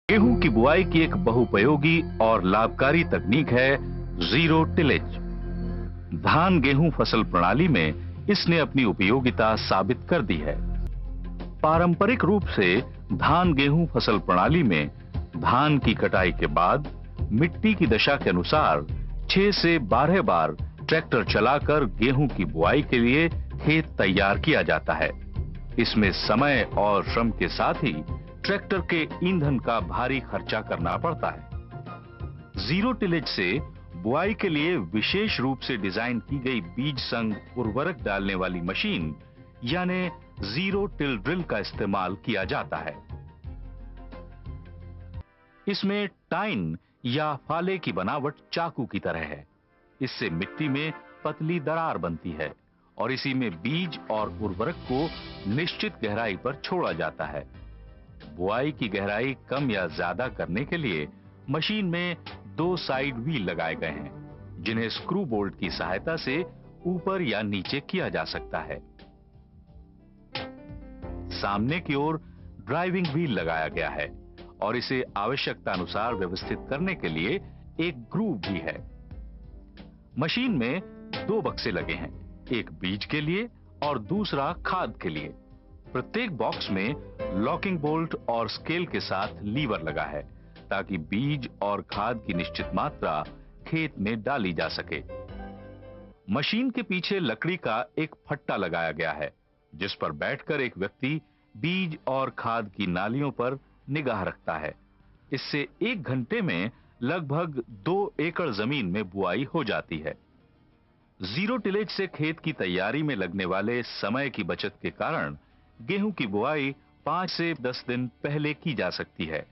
गेहूं की बुआई की एक बहुपयोगी और लाभकारी तकनीक है जीरो टिलेज। धान गेहूं फसल प्रणाली में इसने अपनी उपयोगिता साबित कर दी है। पारंपरिक रूप से धान गेहूं फसल प्रणाली में धान की कटाई के बाद मिट्टी की दशा के अनुसार 6 से 12 बार ट्रैक्टर चलाकर गेहूं की बुआई के लिए खेत तैयार किया जाता है। इसमें समय और श्रम के साथ ही ट्रैक्टर के ईंधन का भारी खर्चा करना पड़ता है। जीरो टिलेज से बुआई के लिए विशेष रूप से डिजाइन की गई बीज संग उर्वरक डालने वाली मशीन यानी जीरो टिल ड्रिल का इस्तेमाल किया जाता है। इसमें टाइन या फाले की बनावट चाकू की तरह है। इससे मिट्टी में पतली दरार बनती है और इसी में बीज और उर्वरक को निश्चित गहराई पर छोड़ा जाता है। बुआई की गहराई कम या ज्यादा करने के लिए मशीन में 2 साइड व्हील लगाए गए हैं, जिन्हें स्क्रू बोल्ट की सहायता से ऊपर या नीचे किया जा सकता है। सामने की ओर ड्राइविंग व्हील लगाया गया है और इसे आवश्यकता अनुसार व्यवस्थित करने के लिए एक ग्रूव भी है। मशीन में 2 बक्से लगे हैं, एक बीज के लिए और दूसरा खाद के लिए। प्रत्येक बॉक्स में लॉकिंग बोल्ट और स्केल के साथ लीवर लगा है ताकि बीज और खाद की निश्चित मात्रा खेत में डाली जा सके। मशीन के पीछे लकड़ी का एक फट्टा लगाया गया है, जिस पर बैठकर एक व्यक्ति बीज और खाद की नालियों पर निगाह रखता है। इससे 1 घंटे में लगभग 2 एकड़ जमीन में बुआई हो जाती है। जीरो टिलेज से खेत की तैयारी में लगने वाले समय की बचत के कारण गेहूं की बुआई 5 से 10 दिन पहले की जा सकती है।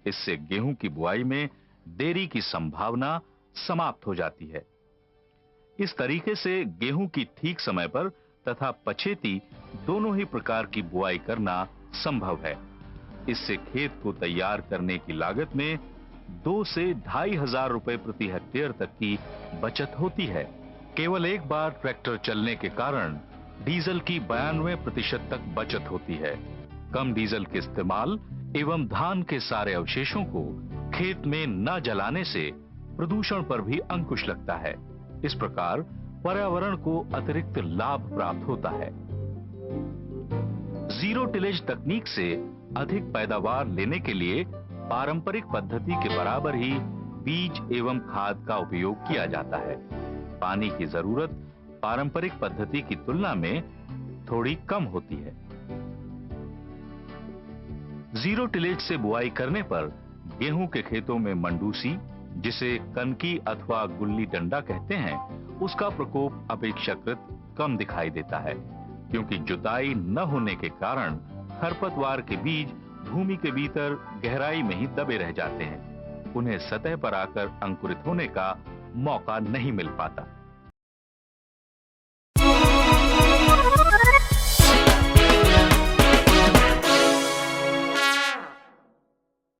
इससे गेहूं की बुआई में देरी की संभावना समाप्त हो जाती है। इस तरीके से गेहूं की ठीक समय पर तथा पछेती दोनों ही प्रकार की बुआई करना संभव है। इससे खेत को तैयार करने की लागत में 2 से 2,500 रुपए प्रति हेक्टेयर तक की बचत होती है। केवल एक बार ट्रैक्टर चलने के कारण डीजल की 92% तक बचत होती है। कम डीजल के इस्तेमाल एवं धान के सारे अवशेषों को खेत में न जलाने से प्रदूषण पर भी अंकुश लगता है। इस प्रकार पर्यावरण को अतिरिक्त लाभ प्राप्त होता है। जीरो टिलेज तकनीक से अधिक पैदावार लेने के लिए पारंपरिक पद्धति के बराबर ही बीज एवं खाद का उपयोग किया जाता है। पानी की जरूरत पारंपरिक पद्धति की तुलना में थोड़ी कम होती है। जीरो टिलेज से बुआई करने पर गेहूं के खेतों में मंडूसी, जिसे कनकी अथवा गुल्ली डंडा कहते हैं, उसका प्रकोप अपेक्षाकृत कम दिखाई देता है, क्योंकि जुताई न होने के कारण खरपतवार के बीज भूमि के भीतर गहराई में ही दबे रह जाते हैं। उन्हें सतह पर आकर अंकुरित होने का मौका नहीं मिल पाता।